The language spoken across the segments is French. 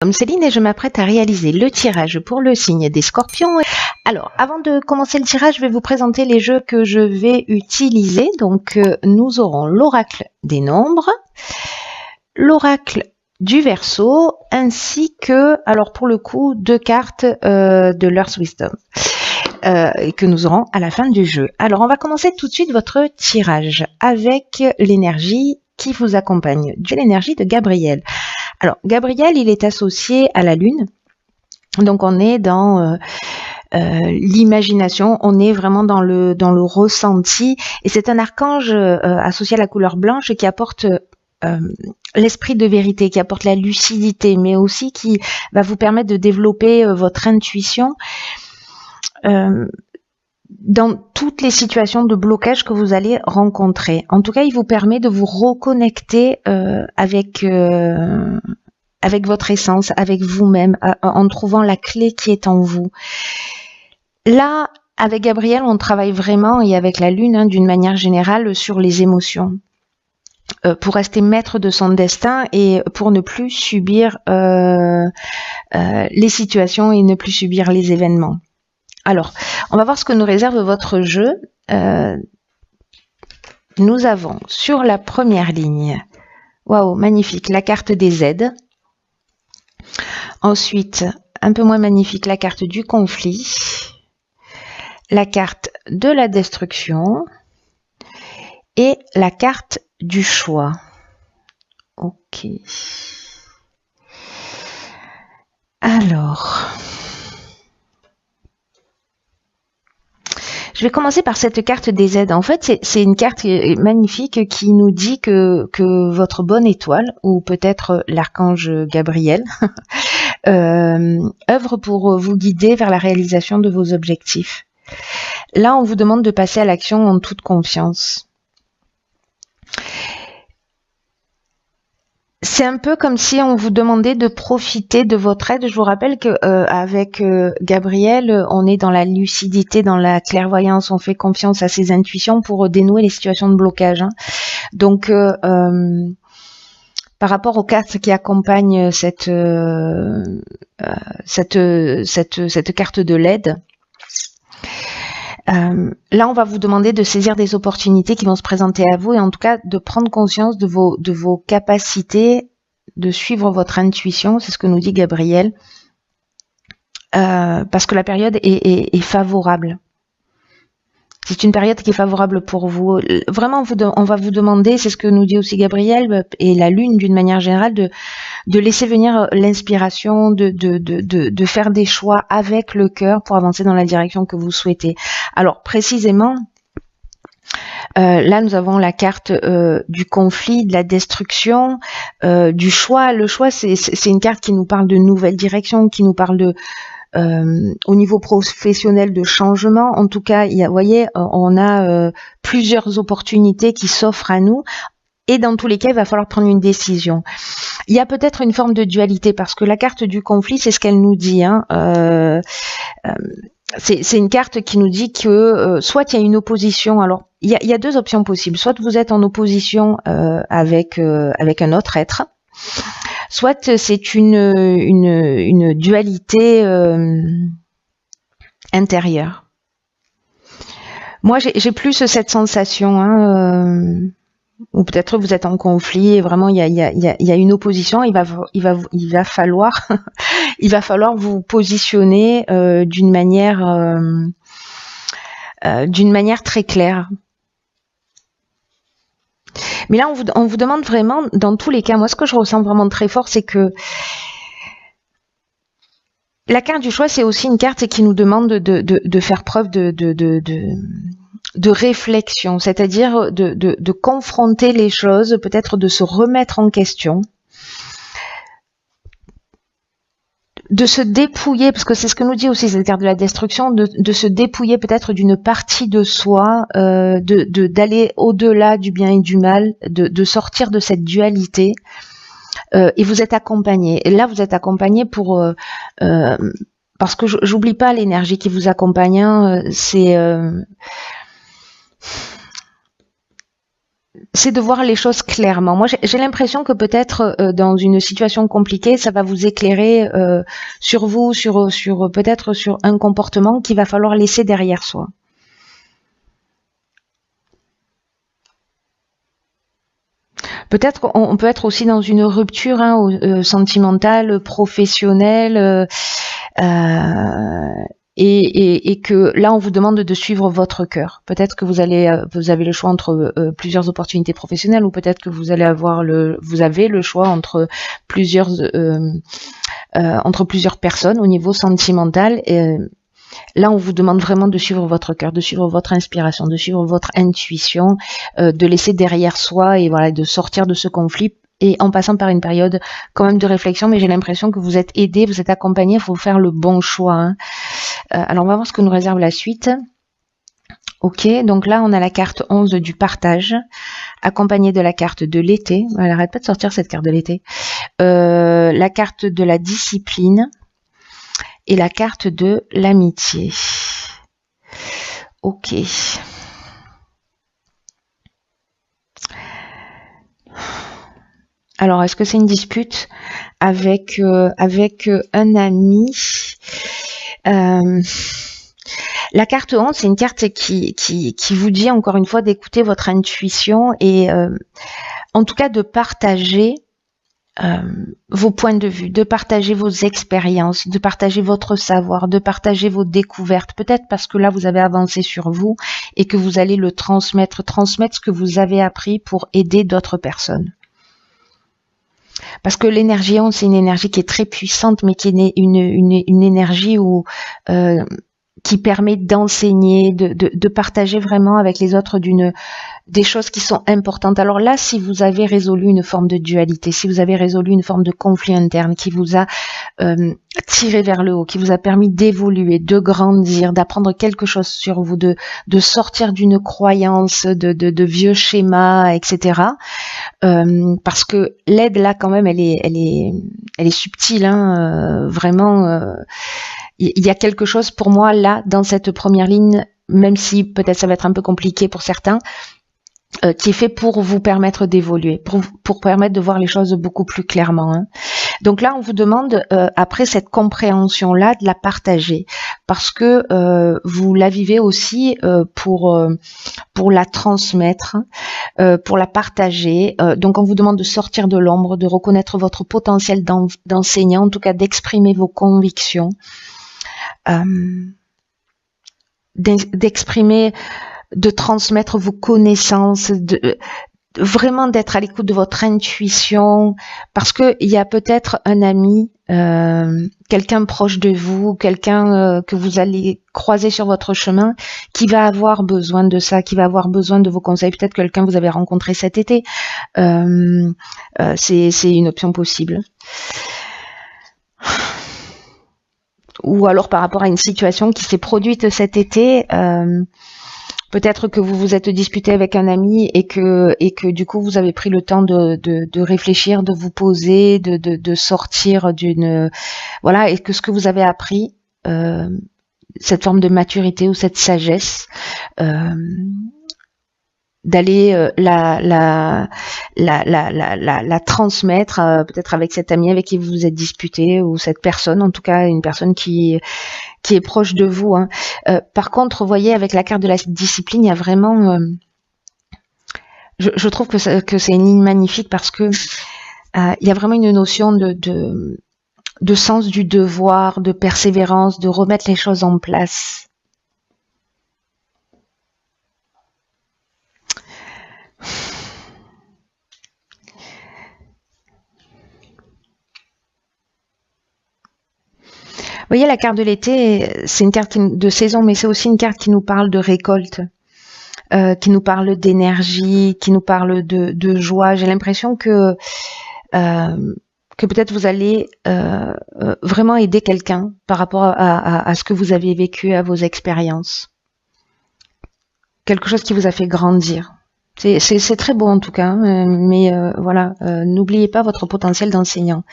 Comme Céline et je m'apprête à réaliser le tirage pour le signe des Scorpions. Alors, avant de commencer le tirage, je vais vous présenter les jeux que je vais utiliser. Donc, nous aurons l'oracle des nombres, l'oracle du Verseau, ainsi que, alors pour le coup, 2 cartes de l'Earth Wisdom que nous aurons à la fin du jeu. Alors, on va commencer tout de suite votre tirage avec l'énergie qui vous accompagne, de l'énergie de Gabriel. Alors, Gabriel, il est associé à la Lune. Donc, on est dans l'imagination, on est vraiment dans le ressenti. Et c'est un archange associé à la couleur blanche qui apporte l'esprit de vérité, qui apporte la lucidité, mais aussi qui va vous permettre de développer votre intuition dans toutes les situations de blocage que vous allez rencontrer. En tout cas, il vous permet de vous reconnecter avec votre essence, avec vous-même, en trouvant la clé qui est en vous. Là, avec Gabriel, on travaille vraiment, et avec la Lune, d'une manière générale, sur les émotions. Pour rester maître de son destin et pour ne plus subir les situations et ne plus subir les événements. Alors, on va voir ce que nous réserve votre jeu. Nous avons sur la première ligne, waouh, magnifique, la carte des aides. Ensuite, un peu moins magnifique, la carte du conflit, la carte de la destruction et la carte du choix. Ok. Alors, je vais commencer par cette carte des aides. En fait, c'est une carte magnifique qui nous dit que votre bonne étoile, ou peut-être l'archange Gabriel, œuvre pour vous guider vers la réalisation de vos objectifs. Là, on vous demande de passer à l'action en toute confiance. C'est un peu comme si on vous demandait de profiter de votre aide. Je vous rappelle que avec Gabriel, on est dans la lucidité, dans la clairvoyance, on fait confiance à ses intuitions pour dénouer les situations de blocage. Donc, par rapport aux cartes qui accompagnent cette carte de l'aide, là, on va vous demander de saisir des opportunités qui vont se présenter à vous et en tout cas de prendre conscience de vos capacités, de suivre votre intuition, c'est ce que nous dit Gabriel, parce que la période est favorable. C'est une période qui est favorable pour vous. Vraiment, on va vous demander, c'est ce que nous dit aussi Gabriel et la Lune d'une manière générale, de laisser venir l'inspiration, de faire des choix avec le cœur pour avancer dans la direction que vous souhaitez. Alors précisément, là nous avons la carte du conflit, de la destruction, du choix. Le choix, c'est une carte qui nous parle de nouvelles directions, qui nous parle de au niveau professionnel de changement. En tout cas, vous voyez, on a plusieurs opportunités qui s'offrent à nous. Et dans tous les cas, il va falloir prendre une décision. Il y a peut-être une forme de dualité parce que la carte du conflit, c'est ce qu'elle nous dit. C'est une carte qui nous dit que soit il y a une opposition. Alors, il y a 2 options possibles. Soit vous êtes en opposition avec un autre être, soit c'est une dualité intérieure. Moi, j'ai plus cette sensation. Ou peut-être vous êtes en conflit et vraiment il y a une opposition. Il va falloir vous positionner d'une manière très claire. Mais là on vous demande vraiment, dans tous les cas, moi ce que je ressens vraiment très fort, c'est que la carte du choix, c'est aussi une carte qui nous demande de faire preuve de réflexion, c'est-à-dire de confronter les choses, peut-être de se remettre en question, de se dépouiller, parce que c'est ce que nous dit aussi cette carte de la destruction, de se dépouiller peut-être d'une partie de soi, d'aller au-delà du bien et du mal, de sortir de cette dualité. Et vous êtes accompagné. Et là, vous êtes accompagné pour parce que j'oublie pas l'énergie qui vous accompagne. C'est c'est de voir les choses clairement. Moi, j'ai l'impression que peut-être dans une situation compliquée, ça va vous éclairer sur vous, sur peut-être sur un comportement qu'il va falloir laisser derrière soi. Peut-être on peut être aussi dans une rupture sentimentale, professionnelle, et que là on vous demande de suivre votre cœur. Peut-être que vous avez le choix entre plusieurs opportunités professionnelles, ou peut-être que vous avez le choix entre plusieurs personnes au niveau sentimental. Là, on vous demande vraiment de suivre votre cœur, de suivre votre inspiration, de suivre votre intuition, de laisser derrière soi et voilà, de sortir de ce conflit, et en passant par une période quand même de réflexion. Mais j'ai l'impression que vous êtes aidé, vous êtes accompagné, il faut faire le bon choix. Hein. Alors, on va voir ce que nous réserve la suite. Ok, donc là, on a la carte 11 du partage, accompagnée de la carte de l'été. Elle n'arrête pas de sortir cette carte de l'été. La carte de la discipline. Et la carte de l'amitié. Ok. Alors, est-ce que c'est une dispute avec un ami? La carte 11, c'est une carte qui vous dit encore une fois d'écouter votre intuition et en tout cas de partager vos points de vue, de partager vos expériences, de partager votre savoir, de partager vos découvertes, peut-être parce que là vous avez avancé sur vous et que vous allez le transmettre ce que vous avez appris pour aider d'autres personnes. Parce que l'énergie 11, c'est une énergie qui est très puissante, mais qui est une énergie qui permet d'enseigner, de partager vraiment avec les autres des choses qui sont importantes. Alors là, si vous avez résolu une forme de dualité, si vous avez résolu une forme de conflit interne qui vous a tiré vers le haut, qui vous a permis d'évoluer, de grandir, d'apprendre quelque chose sur vous, de sortir d'une croyance, de vieux schémas, etc. Parce que l'aide là, quand même, elle est subtile, hein, vraiment. Il y a quelque chose pour moi là, dans cette première ligne, même si peut-être ça va être un peu compliqué pour certains, qui est fait pour vous permettre d'évoluer, pour permettre de voir les choses beaucoup plus clairement. Hein. Donc là, on vous demande, après cette compréhension-là, de la partager, parce que vous la vivez aussi pour la transmettre, pour la partager. Donc on vous demande de sortir de l'ombre, de reconnaître votre potentiel d'enseignant, en tout cas d'exprimer vos convictions. D'exprimer, de transmettre vos connaissances, vraiment d'être à l'écoute de votre intuition, parce que il y a peut-être un ami, quelqu'un proche de vous, quelqu'un que vous allez croiser sur votre chemin, qui va avoir besoin de ça, qui va avoir besoin de vos conseils. Peut-être quelqu'un que vous avez rencontré cet été. C'est une option possible. Ou alors par rapport à une situation qui s'est produite cet été, peut-être que vous vous êtes disputé avec un ami et que du coup vous avez pris le temps de réfléchir, de vous poser, de sortir d'une voilà, et que ce que vous avez appris, cette forme de maturité ou cette sagesse, d'aller la transmettre peut-être avec cet ami avec qui vous vous êtes disputé, ou cette personne, en tout cas une personne qui est proche de vous. Hein. Par contre, vous voyez, avec la carte de la discipline, il y a vraiment je trouve que c'est une ligne magnifique, parce que il y a vraiment une notion de sens du devoir, de persévérance, de remettre les choses en place. Vous voyez, la carte de l'été, c'est une carte de saison, mais c'est aussi une carte qui nous parle de récolte, qui nous parle d'énergie, qui nous parle de joie. J'ai l'impression que peut-être vous allez vraiment aider quelqu'un par rapport à ce que vous avez vécu, à vos expériences. Quelque chose qui vous a fait grandir. C'est très beau en tout cas, mais voilà, n'oubliez pas votre potentiel d'enseignant.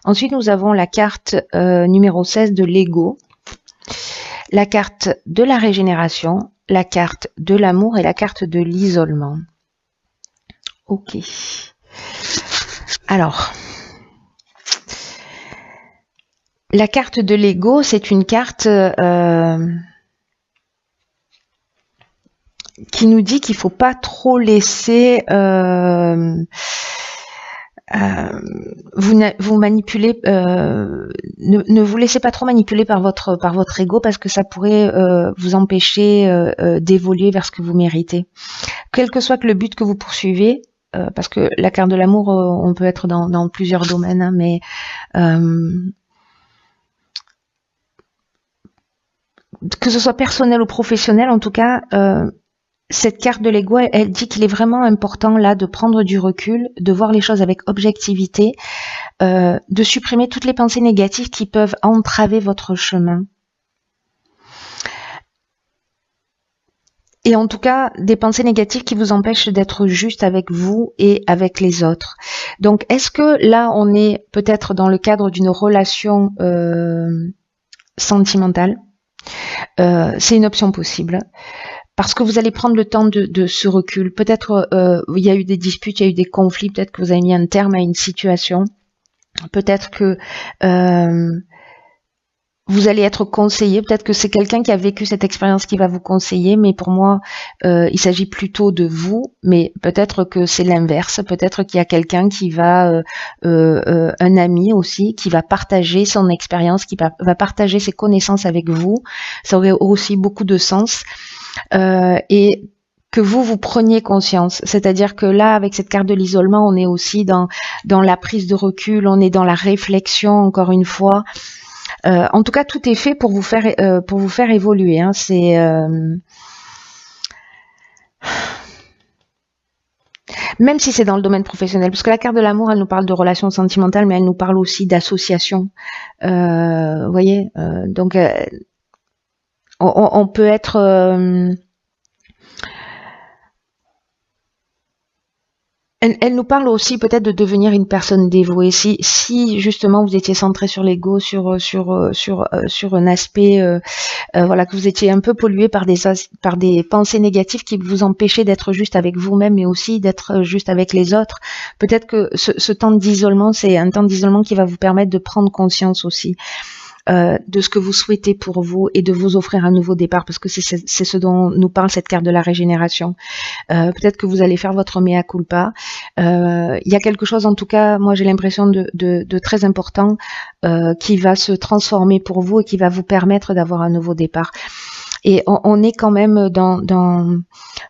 Ensuite, nous avons la carte numéro 16 de l'ego, la carte de la régénération, la carte de l'amour et la carte de l'isolement. Ok. Alors, la carte de l'ego, c'est une carte qui nous dit qu'il faut pas trop laisser vous manipuler, ne vous laissez pas trop manipuler par votre ego parce que ça pourrait vous empêcher d'évoluer vers ce que vous méritez. Quel que soit le but que vous poursuivez, parce que la carte de l'amour, on peut être dans plusieurs domaines, hein, mais que ce soit personnel ou professionnel, en tout cas, cette carte de l'ego, elle dit qu'il est vraiment important là de prendre du recul, de voir les choses avec objectivité, de supprimer toutes les pensées négatives qui peuvent entraver votre chemin. Et en tout cas, des pensées négatives qui vous empêchent d'être juste avec vous et avec les autres. Donc, est-ce que là, on est peut-être dans le cadre d'une relation sentimentale? C'est une option possible. Parce que vous allez prendre le temps de ce recul. Peut-être il y a eu des disputes, il y a eu des conflits, peut-être que vous avez mis un terme à une situation. Peut-être que vous allez être conseillé, peut-être que c'est quelqu'un qui a vécu cette expérience qui va vous conseiller, mais pour moi, il s'agit plutôt de vous, mais peut-être que c'est l'inverse, peut-être qu'il y a quelqu'un qui va, un ami aussi, qui va partager son expérience, qui va partager ses connaissances avec vous, ça aurait aussi beaucoup de sens, et que vous preniez conscience, c'est-à-dire que là, avec cette carte de l'isolement, on est aussi dans la prise de recul, on est dans la réflexion, encore une fois. En tout cas, tout est fait pour vous faire évoluer. Hein. C'est même si c'est dans le domaine professionnel, parce que la carte de l'amour, elle nous parle de relations sentimentales, mais elle nous parle aussi d'associations. Vous voyez, donc on peut être elle nous parle aussi peut-être de devenir une personne dévouée. Si justement vous étiez centré sur l'ego, sur un aspect, voilà, que vous étiez un peu pollué par des pensées négatives qui vous empêchaient d'être juste avec vous-même, mais aussi d'être juste avec les autres. Peut-être que ce temps d'isolement, c'est un temps d'isolement qui va vous permettre de prendre conscience aussi. De ce que vous souhaitez pour vous et de vous offrir un nouveau départ, parce que c'est ce dont nous parle cette carte de la régénération. Peut-être que vous allez faire votre mea culpa. Il y a quelque chose, en tout cas, moi j'ai l'impression de très important qui va se transformer pour vous et qui va vous permettre d'avoir un nouveau départ. Et on est quand même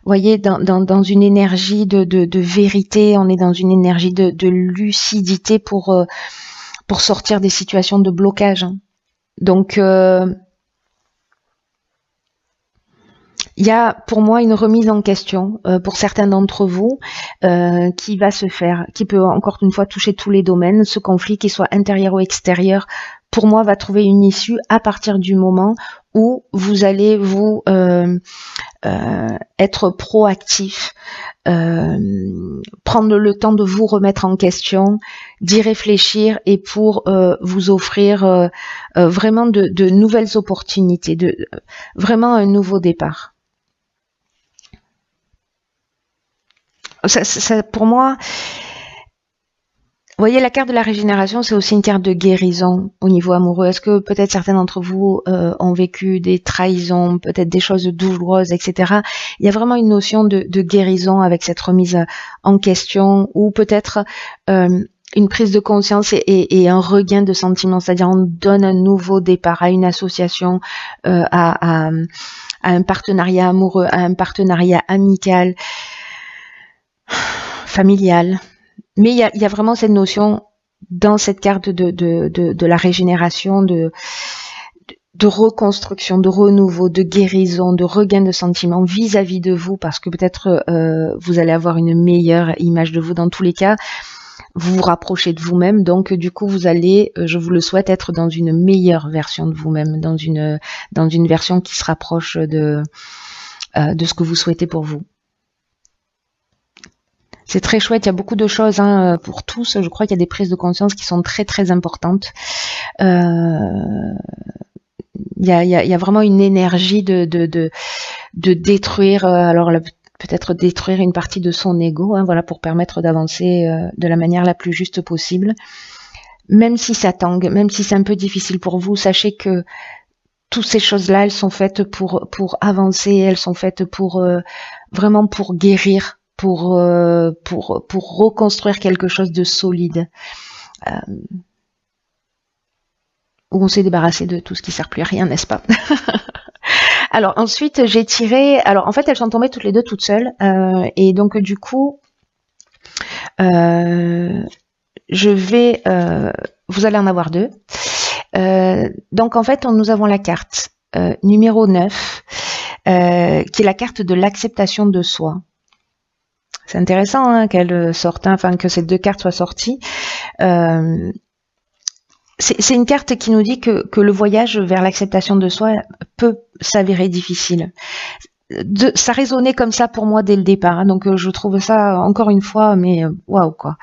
voyez, dans une énergie de vérité, on est dans une énergie de lucidité pour sortir des situations de blocage. Donc, il y a pour moi une remise en question pour certains d'entre vous qui va se faire, qui peut encore une fois toucher tous les domaines. Ce conflit, qu'il soit intérieur ou extérieur, pour moi va trouver une issue à partir du moment où vous allez vous être proactif, prendre le temps de vous remettre en question, d'y réfléchir et pour vous offrir vraiment de nouvelles opportunités, vraiment un nouveau départ. Ça, pour moi, vous voyez, la carte de la régénération, c'est aussi une carte de guérison au niveau amoureux. Est-ce que peut-être certains d'entre vous ont vécu des trahisons, peut-être des choses douloureuses, etc. Il y a vraiment une notion de guérison avec cette remise en question, ou peut-être une prise de conscience et un regain de sentiments, c'est-à-dire on donne un nouveau départ à une association, à un partenariat amoureux, à un partenariat amical, familial. Mais il y a vraiment cette notion dans cette carte de la régénération, de reconstruction, de renouveau, de guérison, de regain de sentiments vis-à-vis de vous, parce que peut-être vous allez avoir une meilleure image de vous. Dans tous les cas, vous vous rapprochez de vous-même, donc du coup vous allez, je vous le souhaite, être dans une meilleure version de vous-même, dans une version qui se rapproche de ce que vous souhaitez pour vous. C'est très chouette, il y a beaucoup de choses pour tous. Je crois qu'il y a des prises de conscience qui sont très très importantes. Il y a vraiment une énergie de détruire. Alors peut-être détruire une partie de son ego, hein, voilà, pour permettre d'avancer de la manière la plus juste possible. Même si ça tangue, même si c'est un peu difficile pour vous, sachez que toutes ces choses-là, elles sont faites pour avancer, elles sont faites pour vraiment pour guérir, pour reconstruire quelque chose de solide. Où on s'est débarrassé de tout ce qui sert plus à rien, n'est-ce pas? Alors ensuite, j'ai tiré. Alors en fait, elles sont tombées toutes les deux toutes seules, et donc du coup, je vais. Vous allez en avoir deux. Donc en fait, nous avons la carte numéro 9, qui est la carte de l'acceptation de soi. C'est intéressant hein, qu'elle sorte, enfin que ces deux cartes soient sorties. C'est une carte qui nous dit que le voyage vers l'acceptation de soi peut s'avérer difficile. Ça résonnait comme ça pour moi dès le départ, hein, donc je trouve ça encore une fois, mais waouh quoi.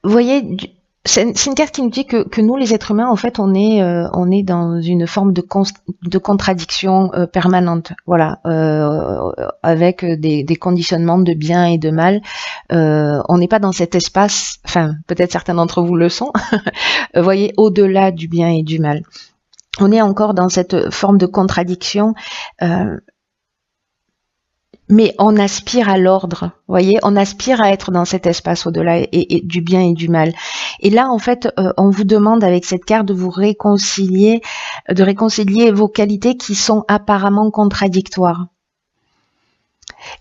Vous voyez, c'est une carte qui nous dit que nous, les êtres humains, en fait, on est dans une forme de contradiction permanente, voilà, avec des conditionnements de bien et de mal. On n'est pas dans cet espace, enfin, peut-être certains d'entre vous le sont, vous voyez, au-delà du bien et du mal. On est encore dans cette forme de contradiction. Mais on aspire à l'ordre, voyez, on aspire à être dans cet espace au-delà et du bien et du mal. Et là, en fait, on vous demande avec cette carte de vous réconcilier, de réconcilier vos qualités qui sont apparemment contradictoires.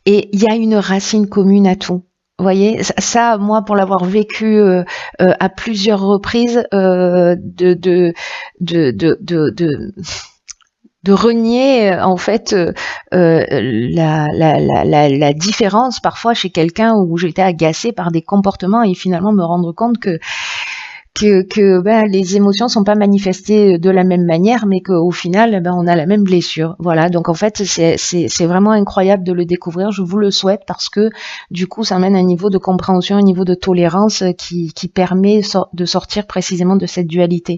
Et il y a une racine commune à tout. Vous voyez, ça, moi, pour l'avoir vécu à plusieurs reprises, de renier en fait la différence parfois chez quelqu'un où j'étais agacée par des comportements et finalement me rendre compte que ben, les émotions sont pas manifestées de la même manière, mais qu'au final ben, on a la même blessure. Voilà, donc en fait c'est vraiment incroyable de le découvrir. Je vous le souhaite parce que du coup ça amène un niveau de compréhension, un niveau de tolérance qui permet de sortir précisément de cette dualité.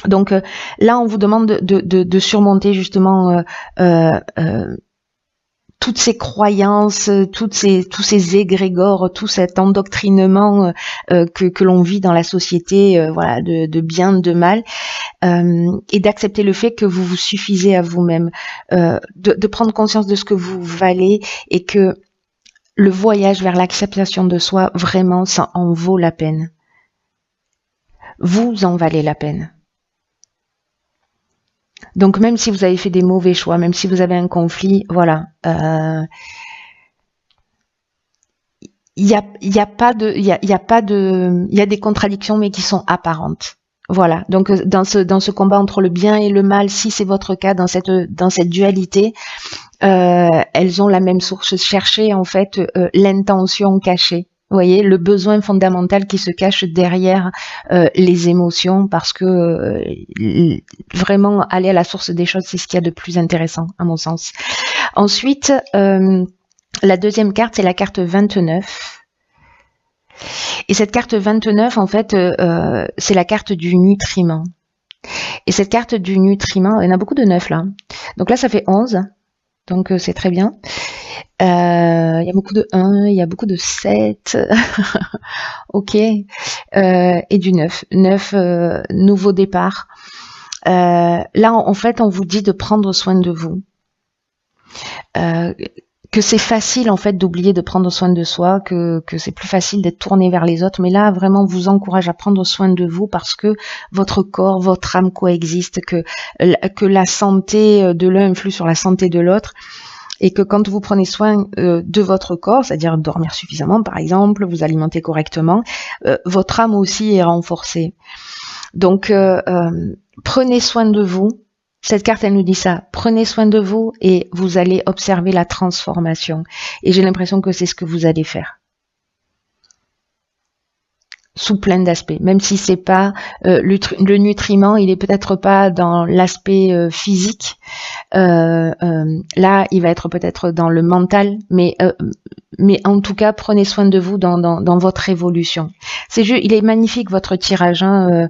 Donc là, on vous demande de surmonter justement toutes ces croyances, tous ces égrégores, tout cet endoctrinement que l'on vit dans la société, voilà, de bien, de mal, et d'accepter le fait que vous vous suffisez à vous-même, de prendre conscience de ce que vous valez et que le voyage vers l'acceptation de soi, vraiment, ça en vaut la peine. Vous en valez la peine. Donc même si vous avez fait des mauvais choix, même si vous avez un conflit, voilà, il y a des contradictions mais qui sont apparentes. Voilà. Donc dans ce combat entre le bien et le mal, si c'est votre cas dans cette dualité, elles ont la même source. Cherchez en fait l'intention cachée. Vous voyez, le besoin fondamental qui se cache derrière les émotions, parce que vraiment aller à la source des choses, c'est ce qu'il y a de plus intéressant à mon sens. Ensuite, la deuxième carte, c'est la carte 29. Et cette carte 29, en fait, c'est la carte du nutriment. Et cette carte du nutriment, il y en a beaucoup de 9 là. Donc là, ça fait 11. Donc c'est très bien. Il y a beaucoup de 1, il y a beaucoup de 7. Ok. Et du 9. 9, nouveau départ. Là, en fait, on vous dit de prendre soin de vous. Que c'est facile, en fait, d'oublier de prendre soin de soi, que c'est plus facile d'être tourné vers les autres. Mais là, vraiment, on vous encourage à prendre soin de vous parce que votre corps, votre âme coexistent, que la santé de l'un influe sur la santé de l'autre. Et que quand vous prenez soin de votre corps, c'est-à-dire dormir suffisamment par exemple, vous alimenter correctement, votre âme aussi est renforcée. Donc prenez soin de vous. Cette carte, elle nous dit ça. Prenez soin de vous et vous allez observer la transformation. Et j'ai l'impression que c'est ce que vous allez faire. Sous plein d'aspects, même si c'est pas le nutriment, il est peut-être pas dans l'aspect physique. Là, il va être peut-être dans le mental, mais en tout cas, prenez soin de vous dans votre évolution. C'est juste, il est magnifique votre tirage. Hein,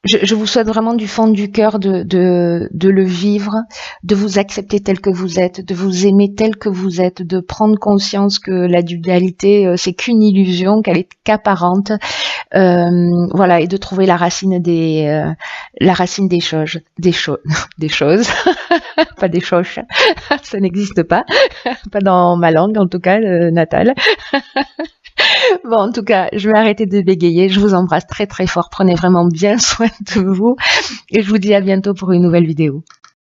Je vous souhaite vraiment du fond du cœur de le vivre, de vous accepter tel que vous êtes, de vous aimer tel que vous êtes, de prendre conscience que la dualité, c'est qu'une illusion, qu'elle est qu'apparente, voilà, et de trouver la racine des choses, des choses, pas des choches, ça n'existe pas, pas dans ma langue en tout cas, natale. Bon, en tout cas, je vais arrêter de bégayer. Je vous embrasse très très fort. Prenez vraiment bien soin de vous. Et je vous dis à bientôt pour une nouvelle vidéo.